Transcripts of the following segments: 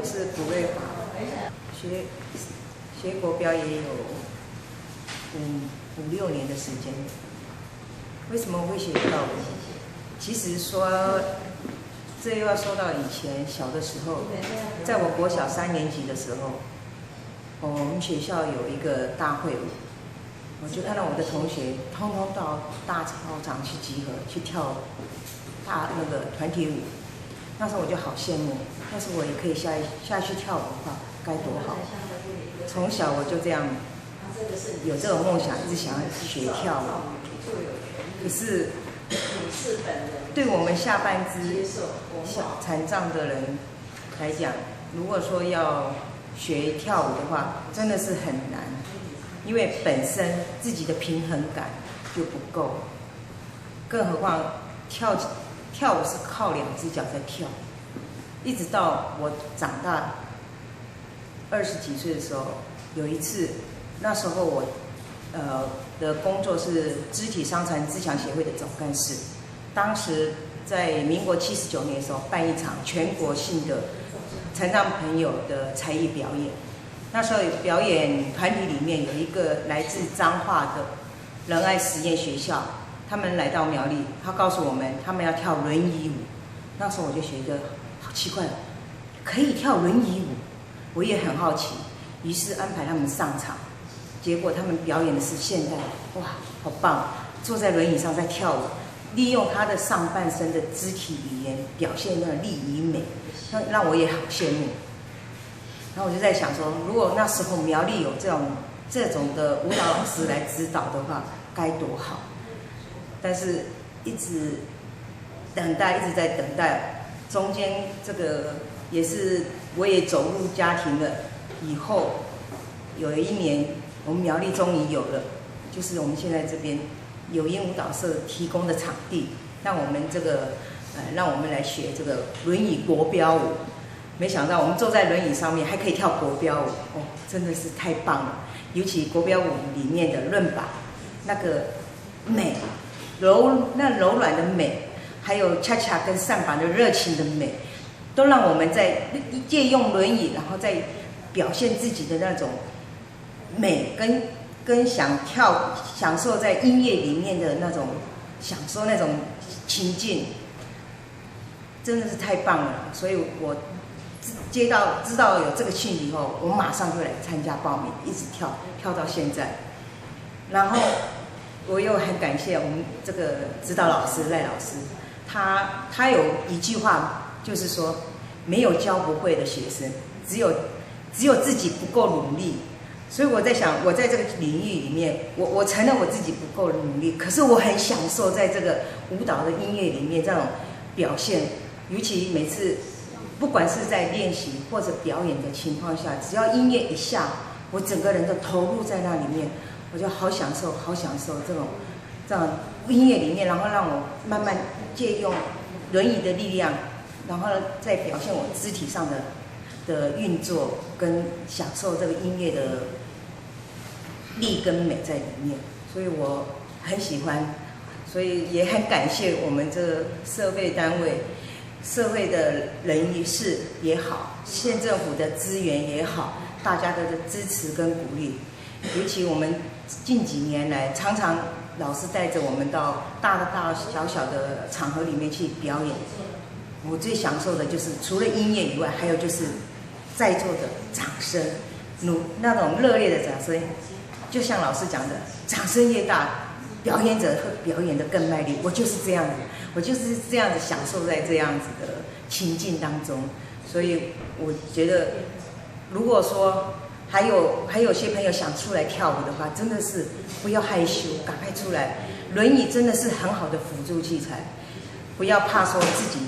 是古瑞华，学国标也有五六年的时间。为什么会学跳舞？其实说，这又要说到以前小的时候，在我国小3年级的时候，我们学校有一个大会舞，我就看到我的同学通通到大操场去集合，去跳那个团体舞。那时候我就好羡慕，要是我也可以下去跳舞的话，该多好！从小我就这样有这种梦想，一直想要学跳舞。可是对我们下半肢残障的人来讲，如果说要学跳舞的话，真的是很难，因为本身自己的平衡感就不够，更何况跳舞是靠2只脚在跳。一直到我长大20几岁的时候，有一次，那时候我的工作是肢体伤残自强协会的总干事。当时在民国79年的时候，办一场全国性的残障朋友的才艺表演。那时候表演团体里面有一个来自彰化的仁爱实验学校，他们来到苗栗，他告诉我们他们要跳轮椅舞。那时候我就觉得好奇怪，可以跳轮椅舞，我也很好奇，于是安排他们上场。结果他们表演的是现代，哇，好棒！坐在轮椅上在跳舞，利用他的上半身的肢体语言表现那个力与美，让我也好羡慕。然后我就在想说，如果那时候苗栗有这种的舞蹈老师来指导的话，该多好！但是一直等待，一直在等待，中间这个也是我也走入家庭了以后，有一年。我们苗栗终于有了，就是我们现在这边有音舞蹈社提供的场地，让我们来学这个轮椅国标舞。没想到我们坐在轮椅上面还可以跳国标舞，哦，真的是太棒了！尤其国标舞里面的伦巴，那个美，那柔软的美，还有恰恰跟上把的热情的美，都让我们在借用轮椅，然后再表现自己的那种。美跟享受在音乐里面的那种享受那种情境，真的是太棒了。所以我知道有这个讯息以后，我马上就来参加报名，一直跳到现在。然后我又很感谢我们这个指导老师赖老师，他有一句话就是说，没有教不会的学生，只有自己不够努力。所以我在想，我在这个领域里面，我承认我自己不够努力，可是我很享受在这个舞蹈的音乐里面这种表现，尤其每次不管是在练习或者表演的情况下，只要音乐一下，我整个人都投入在那里面，我就好享受这种音乐里面，然后让我慢慢借用轮椅的力量，然后再表现我肢体上的运作跟享受这个音乐的力跟美在里面，所以我很喜欢，所以也很感谢我们这社会单位、社会的人士也好，县政府的资源也好，大家的支持跟鼓励。尤其我们近几年来，常常老师带着我们到大小的场合里面去表演。我最享受的就是除了音乐以外，还有就是在座的掌声，那种热烈的掌声。就像老师讲的，掌声越大，表演者会表演得更卖力。我就是这样子，我就是这样子享受在这样子的情境当中。所以我觉得，如果说还有些朋友想出来跳舞的话，真的是不要害羞，赶快出来。轮椅真的是很好的辅助器材，不要怕说自己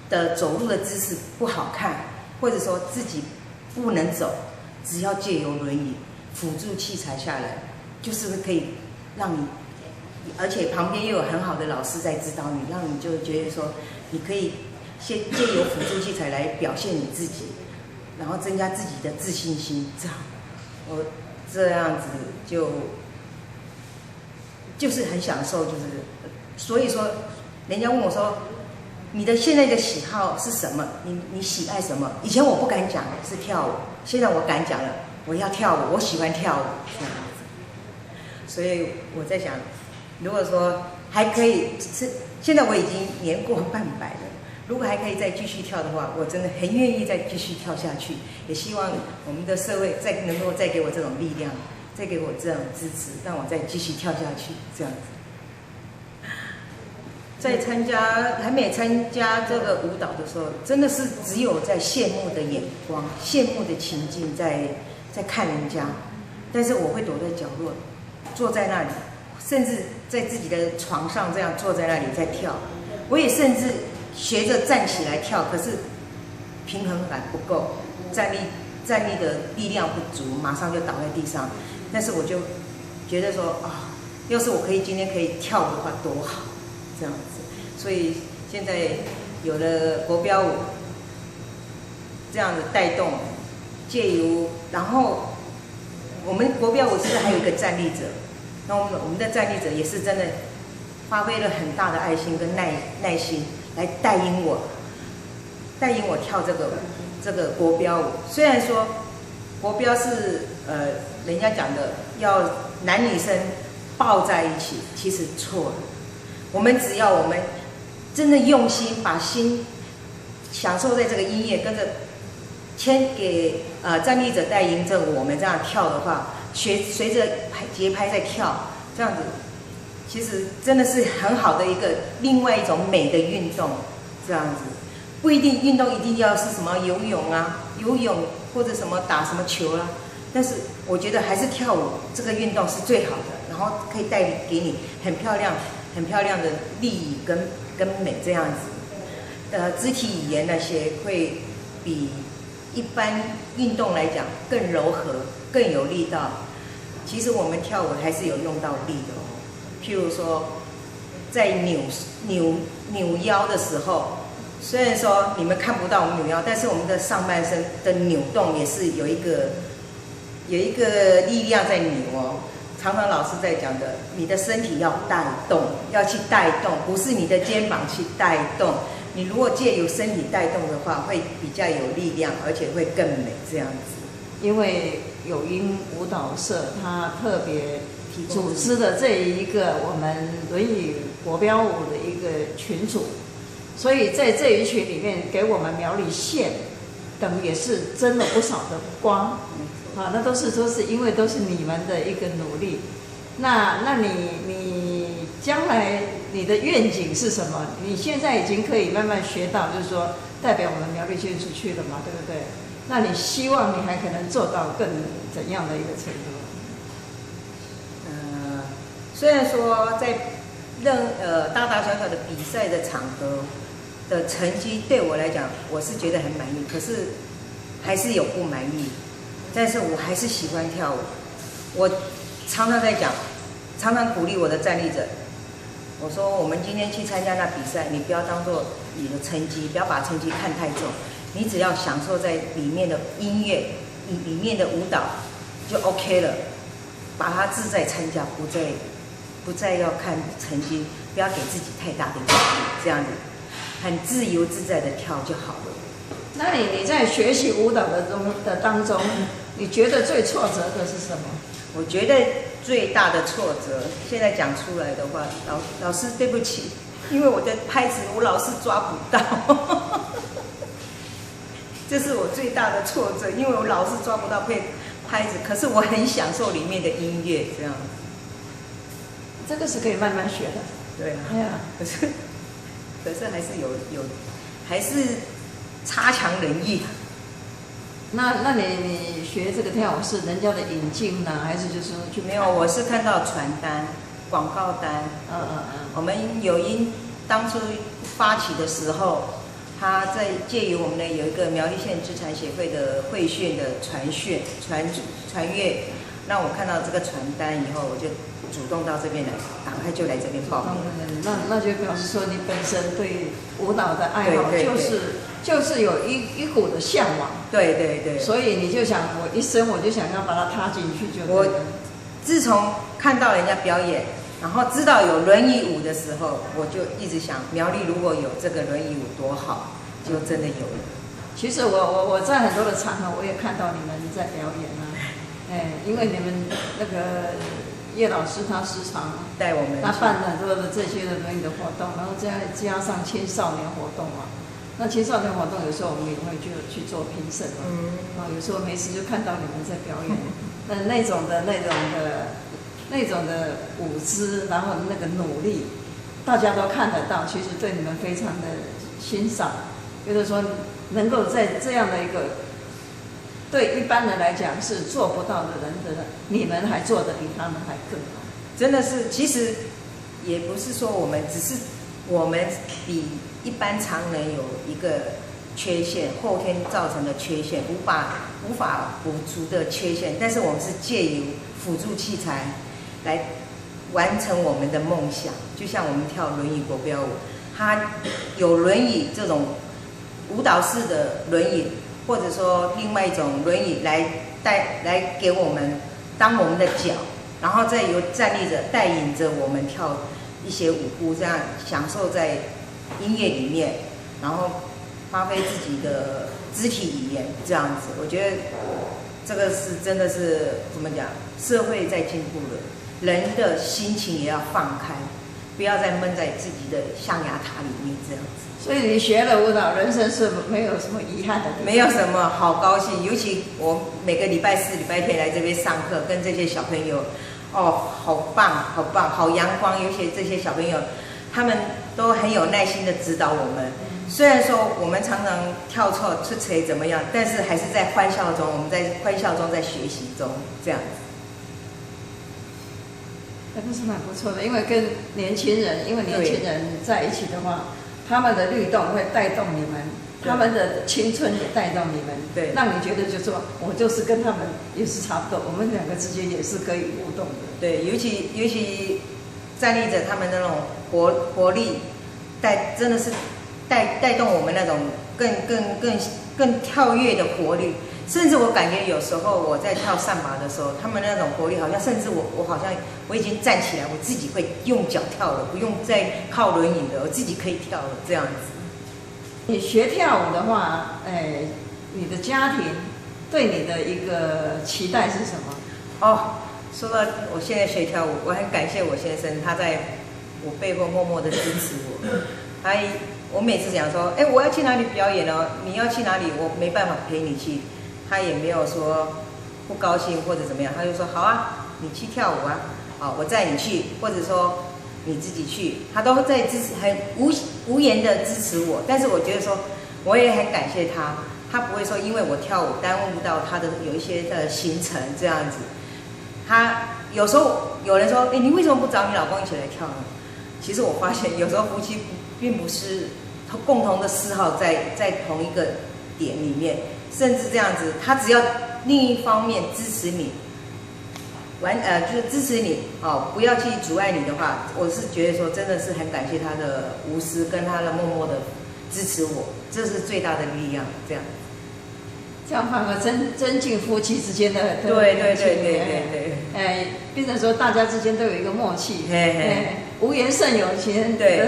的走路的姿势不好看，或者说自己不能走，只要借由轮椅辅助器材下来，就是可以让你，而且旁边又有很好的老师在指导你，让你就觉得说，你可以借由辅助器材来表现你自己，然后增加自己的自信心。我这样子就是很享受，所以说，人家问我说，你的现在的喜好是什么？你喜爱什么？以前我不敢讲是跳舞，现在我敢讲了，我要跳舞，我喜欢跳舞这样子。所以我在想，如果说还可以现在我已经年过半百了，如果还可以再继续跳的话，我真的很愿意再继续跳下去。也希望我们的社会能够再给我这种力量，再给我这种支持，让我再继续跳下去这样子。在还没参加这个舞蹈的时候，真的是只有在羡慕的眼光、羡慕的情境在看人家，但是我会躲在角落，坐在那里，甚至在自己的床上这样坐在那里在跳。我也甚至学着站起来跳，可是平衡感不够，站立的力量不足，马上就倒在地上。但是我就觉得说啊，要是我今天可以跳的话多好，这样子。所以现在有了国标舞这样的带动，然后我们国标舞其实还有一个站立者，那我们的站立者也是真的发挥了很大的爱心跟耐心来带领我跳这个国标舞。虽然说国标是人家讲的要男女生抱在一起，其实错了。只要我们真的用心，把心享受在这个音乐，跟着给站立者带领着我们这样跳的话，随着节拍在跳，这样子其实真的是很好的另外一种美的运动。这样子不一定运动一定要是什么游泳或者什么打什么球啦，但是我觉得还是跳舞这个运动是最好的，然后可以带给你很漂亮的立意跟美这样子。肢体语言那些会比一般运动来讲更柔和，更有力道。其实我们跳舞还是有用到力的哦，譬如说在扭腰的时候，虽然说你们看不到我们扭腰，但是我们的上半身的扭动也是有一个力量在扭哦。常常老师在讲的，你的身体要带动，要去带动，不是你的肩膀去带动。你如果借由身体带动的话，会比较有力量，而且会更美这样子。因为有音舞蹈社它特别组织的这一个我们轮椅国标舞的一个群组，所以在这一群里面给我们苗栗县等也是增了不少的光。那都是因为都是你们的一个努力。那你将来你的愿景是什么？你现在已经可以慢慢学到，就是说代表我们苗栗县出去了嘛，对不对？那你希望你还可能做到更怎样的一个程度？虽然说在大大小小的比赛的场合的成绩对我来讲，我是觉得很满意，可是还是有不满意。但是我还是喜欢跳舞。我常常在讲，常常鼓励我的站立者，我说我们今天去参加那比赛，你不要当做你的成绩，不要把成绩看太重，你只要享受在里面的音乐、里面的舞蹈就 OK 了，把它自在参加，不再要看成绩，不要给自己太大的压力，这样子很自由自在的跳就好了。那你在学习舞蹈的当中，你觉得最挫折的是什么？我觉得最大的挫折，现在讲出来的话，老师对不起，因为我的拍子我老是抓不到，这是我最大的挫折，因为我老是抓不到拍子，可是我很享受里面的音乐，这样。这个是可以慢慢学的。对啊。哎呀，可是还是还是差强人意。那你学这个跳舞是人家的引进呢，还是就是去？没有，我是看到传单、广告单。我们有音当初发起的时候，他在借由我们的有一个苗栗县肢残协会的会训的传阅，让我看到这个传单以后，我就主动到这边来，赶快就来这边报名。那就表示说你本身对舞蹈的爱好就是有一股的向往。对对对。所以你就想，我一生我就想要把它踏进去就对了。我自从看到人家表演，然后知道有轮椅舞的时候，我就一直想，苗栗如果有这个轮椅舞多好，就真的有了。其实我在很多的场合，我也看到你们在表演啊，因为你们那个叶老师他时常带我们，他办很多的这些的轮椅的活动，然后再加上青少年活动嘛。那青少年活动有时候我们也会去做评审嘛，有时候没事就看到你们在表演，那种的舞姿，然后那个努力，大家都看得到，其实对你们非常的欣赏。觉得说能够在这样的一个对一般人来讲是做不到的人的，你们还做得比他们还更好。真的是，其实也不是说我们，只是我们比一般常人有一个缺陷，后天造成的缺陷，无法补足的缺陷，但是我们是借由辅助器材来完成我们的梦想。就像我们跳轮椅国标舞，它有轮椅这种舞蹈式的轮椅，或者说另外一种轮椅来给我们当我们的脚，然后再由站立者带领着我们跳一些舞步，这样享受在音乐里面，然后发挥自己的肢体语言，这样子，我觉得这个是真的是怎么讲？社会在进步了，人的心情也要放开，不要再闷在自己的象牙塔里面这样子。所以你学了舞蹈，人生是没有什么遗憾的地方。没有什么，好高兴。尤其我每个礼拜四、礼拜天来这边上课，跟这些小朋友，哦，好棒，好棒，好阳光。尤其这些小朋友，他们都很有耐心的指导我们。虽然说我们常常跳错、出错怎么样，但是还是在欢笑中，我们在欢笑中，在学习中这样子。那不是蛮不错的，因为跟年轻人在一起的话，他们的律动会带动你们，他们的青春也带动你们，对，让你觉得就说我就是跟他们也是差不多，我们两个之间也是可以互动的。对，尤其站立者他们那种活力，真的是带动我们那种更跳跃的活力。甚至我感觉有时候我在跳上马的时候，他们那种活力好像，甚至我好像我已经站起来，我自己会用脚跳了，不用再靠轮椅了，我自己可以跳了这样子。你学跳舞的话，你的家庭对你的一个期待是什么？哦，说到我现在学跳舞，我很感谢我先生，他在我背后默默的支持我。我每次讲说，我要去哪里表演哦，你要去哪里，我没办法陪你去。他也没有说不高兴或者怎么样，他就说好啊，你去跳舞啊，好，我载你去，或者说你自己去，他都在支持，很无言的支持我。但是我觉得说，我也很感谢他，他不会说因为我跳舞耽误到他的有一些的行程这样子。他有时候有人说，你为什么不找你老公一起来跳呢？其实我发现有时候夫妻并不是共同的嗜好在同一个点里面。甚至这样子，他只要另一方面支持你，就是支持你不要去阻碍你的话，我是觉得说真的是很感谢他的无私跟他的默默的支持我，这是最大的力量。这样反而增进夫妻之间的对，变成说大家之间都有一个默契，无言胜有情。对，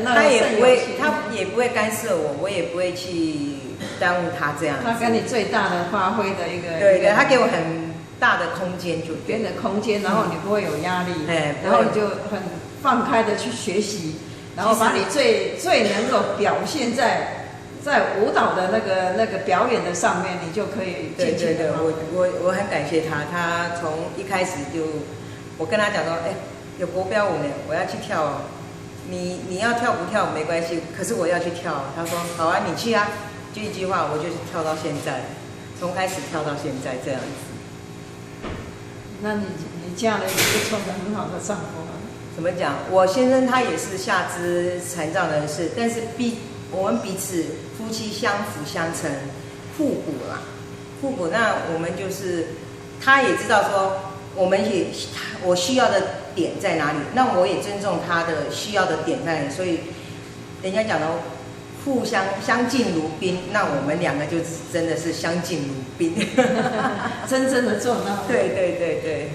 他也不会干涉我，我也不会去耽误他这样子。他给你最大的发挥的一个，对，他给我很大的空间，就给你的空间，然后你不会有压力，然后你就很放开的去学习，然后把你最能够表现在舞蹈的那个表演的上面，你就可以尽情的。我很感谢他，他从一开始我跟他讲说，有国标舞呢，我要去跳哦。你要跳不跳没关系，可是我要去跳。他说好啊，你去啊。就一句话，我就是跳到现在，从开始跳到现在这样子。那你嫁了一个不错的很好的丈夫啊？怎么讲？我先生他也是下肢残障人士，但是我们彼此夫妻相辅相成，互补啦，互补。那我们就是他也知道说，我需要的点在哪里，那我也尊重他的需要的点在哪里，所以人家讲的互相敬如宾，那我们两个就真的是相敬如宾，真正的做到。对。